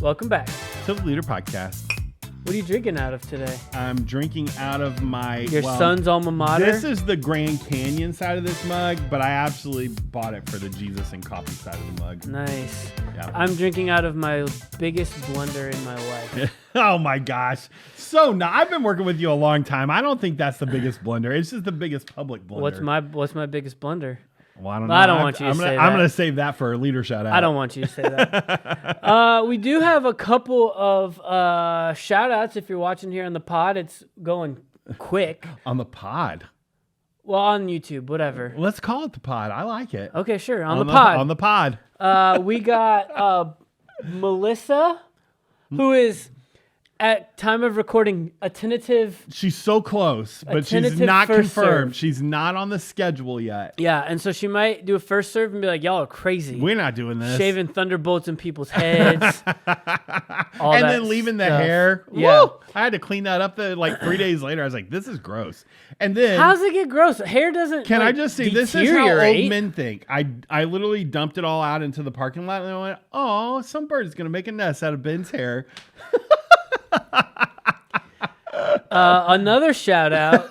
Welcome back to the Leader Podcast. What are you drinking out of today? I'm drinking out of my... Your son's alma mater? This is the Grand Canyon side of this mug, but I absolutely bought it for the Jesus and coffee side of the mug. Nice. Yeah. I'm drinking out of my biggest blender in my life. Oh my gosh. I've been working with you a long time. I don't think that's the biggest blender. It's just the biggest public blender. What's my biggest blender? Well, I don't know. I don't want you to say that. I'm going to save that for a leader shout out. I don't want you to say that. We do have a couple of shout outs. If you're watching here on the pod, it's going quick. On the pod? Well, on YouTube, whatever. Let's call it the pod. I like it. Okay, sure. On the pod. On the pod. We got Melissa, who is... at time of recording, a tentative... She's so close, but she's not confirmed. She's not on the schedule yet. Yeah, and so she might do a first serve and be like, y'all are crazy. We're not doing this. Shaving thunderbolts in people's heads. And then leaving the hair. Yeah. Woo! I had to clean that up 3 days later. I was like, this is gross. And then... how's it get gross? Hair doesn't Can I just say, this is how deteriorate. old men think. I literally dumped it all out into the parking lot and I went, oh, some bird is going to make a nest out of Ben's hair. Another shout out.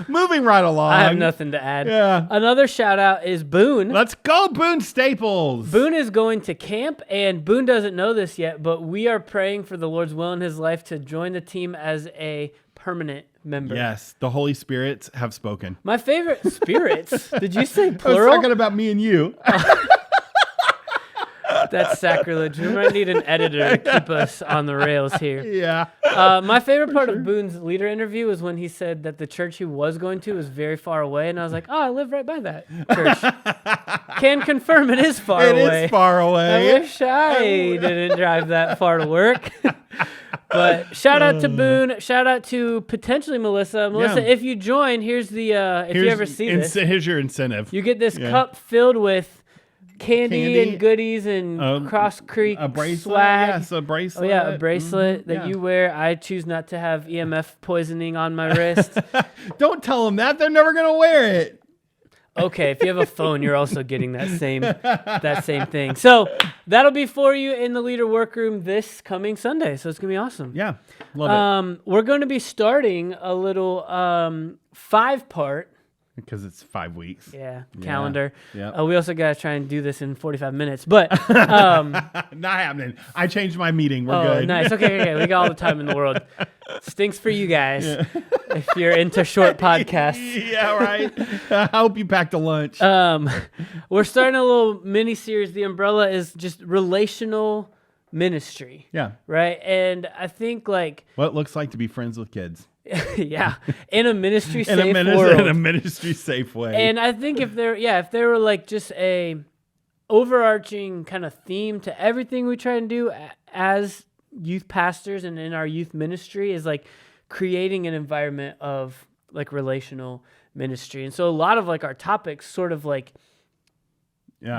Moving right along. I have nothing to add. Yeah. Another shout out is Boone. Let's go, Boone Staples. Boone is going to camp, and Boone doesn't know this yet, but we are praying for the Lord's will in his life to join the team as a permanent member. Yes, the Holy Spirits have spoken. My favorite spirits. Did you say I plural? was talking about me and you. That's sacrilege. We might need an editor to keep us on the rails here. Yeah. My favorite part of Boone's leader interview was when he said that the church he was going to was very far away, and I was like, oh, I live right by that church. Can confirm it is far away. It is far away. I wish I didn't drive that far to work. But shout out to Boone. Shout out to potentially Melissa. Melissa, if you join, here's the if you ever see this. Here's your incentive. You get this cup filled with candy and goodies and Cross Creek a bracelet, swag. Yes, a bracelet. Oh yeah, a bracelet that you wear. I choose not to have EMF poisoning on my wrist. Don't tell them that. They're never going to wear it. Okay, if you have a phone, you're also getting that same thing. So that'll be for you in the leader workroom this coming Sunday. So it's going to be awesome. Yeah, love it. We're going to be starting a little 5-part. Because it's 5 weeks. Yeah, calendar. Yeah. We also got to try and do this in 45 minutes, but... not happening. I changed my meeting. We're good. Nice. Okay. We got all the time in the world. Stinks for you guys if you're into short podcasts. Yeah, right. I hope you packed a lunch. We're starting a little mini-series. The umbrella is just relational ministry. Yeah. Right? And I think like... what it looks like to be friends with kids. Yeah, in a ministry safe world. In a ministry safe way. And I think if there were like just a overarching kind of theme to everything we try and do as youth pastors and in our youth ministry is like creating an environment of like relational ministry. And so a lot of like our topics sort of like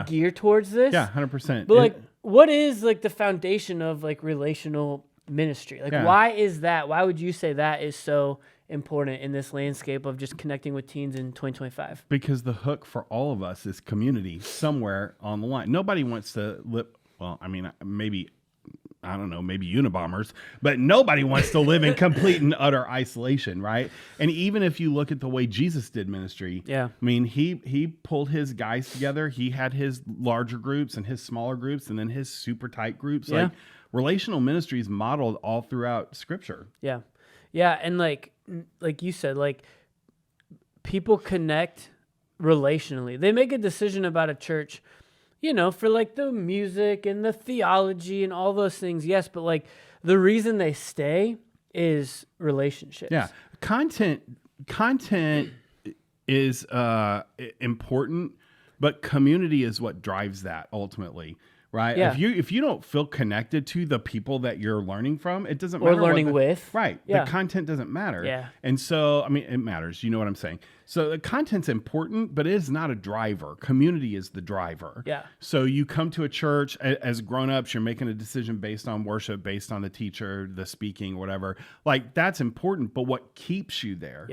gear towards this. Yeah, 100%. But like what is like the foundation of like relational ministry? Like why is that? Why would you say that is so important in this landscape of just connecting with teens in 2025? Because the hook for all of us is community somewhere on the line. Nobody wants to live, well, I mean, maybe Unabombers, but nobody wants to live in complete and utter isolation, right? And even if you look at the way Jesus did ministry, I mean, he pulled his guys together. He had his larger groups and his smaller groups and then his super tight groups. Like relational ministry is modeled all throughout Scripture. Yeah. Yeah, and like you said, like people connect relationally. They make a decision about a church, you know, for like the music and the theology and all those things. Yes, but like the reason they stay is relationships. Yeah. Content is important, but community is what drives that ultimately. Right. Yeah. If you don't feel connected to the people that you're learning from, it doesn't matter. Or learning with. Right. Yeah. The content doesn't matter. Yeah. And so, I mean, it matters. You know what I'm saying? So the content's important, but it is not a driver. Community is the driver. Yeah. So you come to a church as grown-ups, you're making a decision based on worship, based on the teacher, the speaking, whatever. Like that's important. But what keeps you there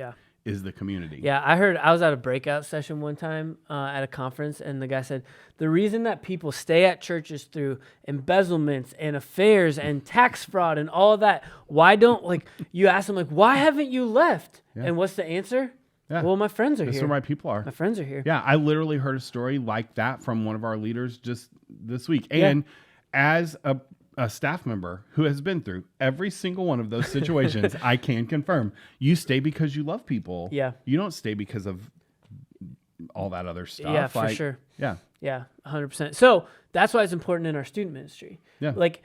is the community. Yeah, I was at a breakout session one time at a conference, and the guy said, the reason that people stay at churches through embezzlements and affairs and tax fraud and all of that, why don't, like, you ask them, like, why haven't you left? Yeah. And what's the answer? Yeah. Well, my friends are here. That's where my people are. My friends are here. Yeah, I literally heard a story like that from one of our leaders just this week. And as a staff member who has been through every single one of those situations, I can confirm you stay because you love people. Yeah. You don't stay because of all that other stuff. Yeah, for sure. Yeah. Yeah, 100%. So that's why it's important in our student ministry. Yeah. Like,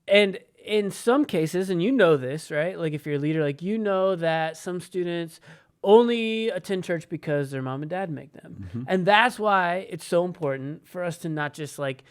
and in some cases, and you know this, right? Like if you're a leader, like you know that some students only attend church because their mom and dad make them. Mm-hmm. And that's why it's so important for us to not just like,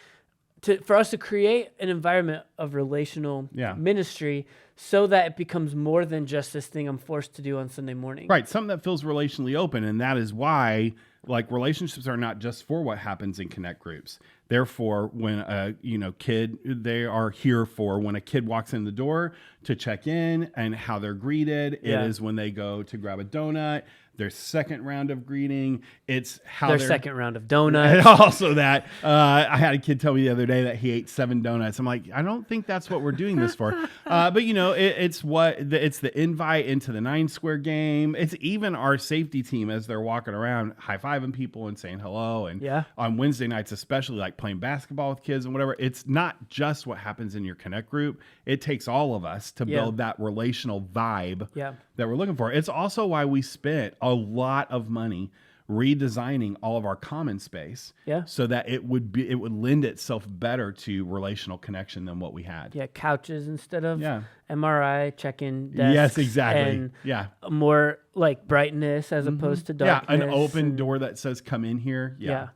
for us to create an environment of relational ministry so that it becomes more than just this thing I'm forced to do on Sunday morning. Right. Something that feels relationally open. And that is why like relationships are not just for what happens in connect groups. Therefore, when a kid, they are here for when a kid walks in the door to check in and how they're greeted. It is when they go to grab a donut. Their second round of greeting. It's how their second round of donuts. And also that I had a kid tell me the other day that he ate 7 donuts. I'm like, I don't think that's what we're doing this for. But it's the invite into the 9 square game. It's even our safety team as they're walking around high-fiving people and saying hello. And on Wednesday nights, especially like playing basketball with kids and whatever. It's not just what happens in your connect group. It takes all of us to build that relational vibe that we're looking for. It's also why we spent a lot of money redesigning all of our common space so that it would lend itself better to relational connection than what we had. Yeah, couches instead of MRI check-in desks. Yes, exactly. And more like brightness as opposed to darkness. Yeah, an open door that says come in here. Yeah.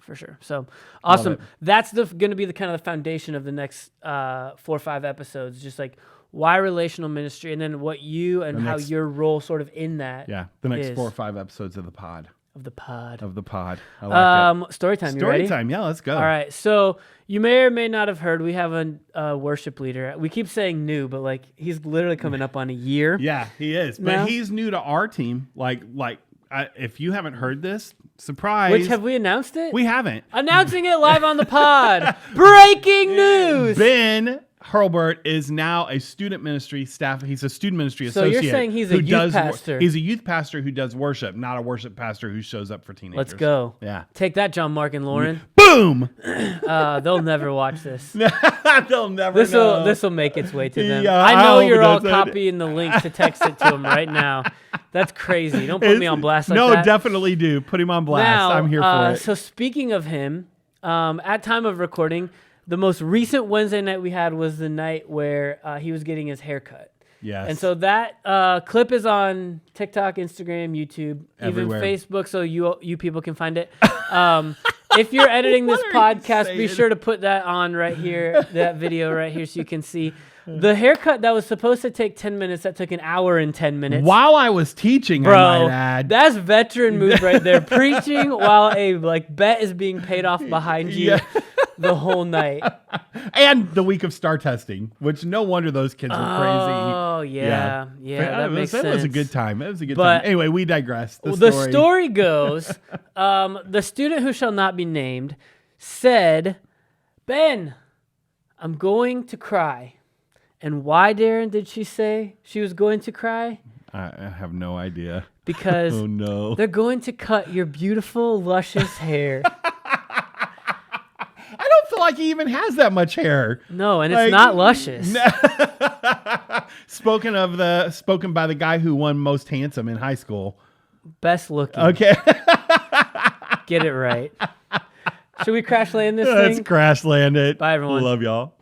For sure. So awesome. That's going to be the kind of the foundation of the next 4 or 5 episodes. Just like why relational ministry, and then what you and how your role sort of in that. Yeah, the next 4 or 5 episodes of the pod. Of the pod. I like it. Storytime. You ready? Storytime. Yeah, let's go. All right. So you may or may not have heard we have a worship leader. We keep saying new, but like he's literally coming up on a year. Yeah, he is. But he's new to our team. If you haven't heard this, surprise. Which, have we announced it? We haven't. Announcing it live on the pod. Breaking news. Ben Hurlbert is now a student ministry staff. He's a student ministry associate. So you're saying he's a youth pastor. He's a youth pastor who does worship, not a worship pastor who shows up for teenagers. Let's go. Yeah. Take that, John, Mark, and Lauren. Boom! They'll never watch this. They'll never know. This will make its way to them. Yeah, I know you're all copying the link to text it to them right now. That's crazy. Don't put me on blast like that. No, definitely do. Put him on blast. Now, I'm here for it. So speaking of him, at time of recording, the most recent Wednesday night we had was the night where he was getting his hair cut. Yes. And so that clip is on TikTok, Instagram, YouTube, everywhere. Even Facebook, so you people can find it. If you're editing this podcast, be sure to put that on right here, that video right here, so you can see the haircut that was supposed to take 10 minutes, that took an hour and 10 minutes. While I was teaching, bro, I might add. That's veteran move right there. Preaching while a bet is being paid off behind you the whole night. And the week of star testing, which no wonder those kids were crazy. Oh, yeah. That makes sense. It was a good time. Anyway, we digress. The story goes, the student who shall not be named said, Ben, I'm going to cry. And why, Darren, did she say she was going to cry? I have no idea. Because oh, no. They're going to cut your beautiful, luscious hair. I don't feel like he even has that much hair. No, and it's not luscious. Spoken by the guy who won most handsome in high school. Best looking. Okay. Get it right. Should we crash land this thing? Let's crash land it. Bye, everyone. Love y'all.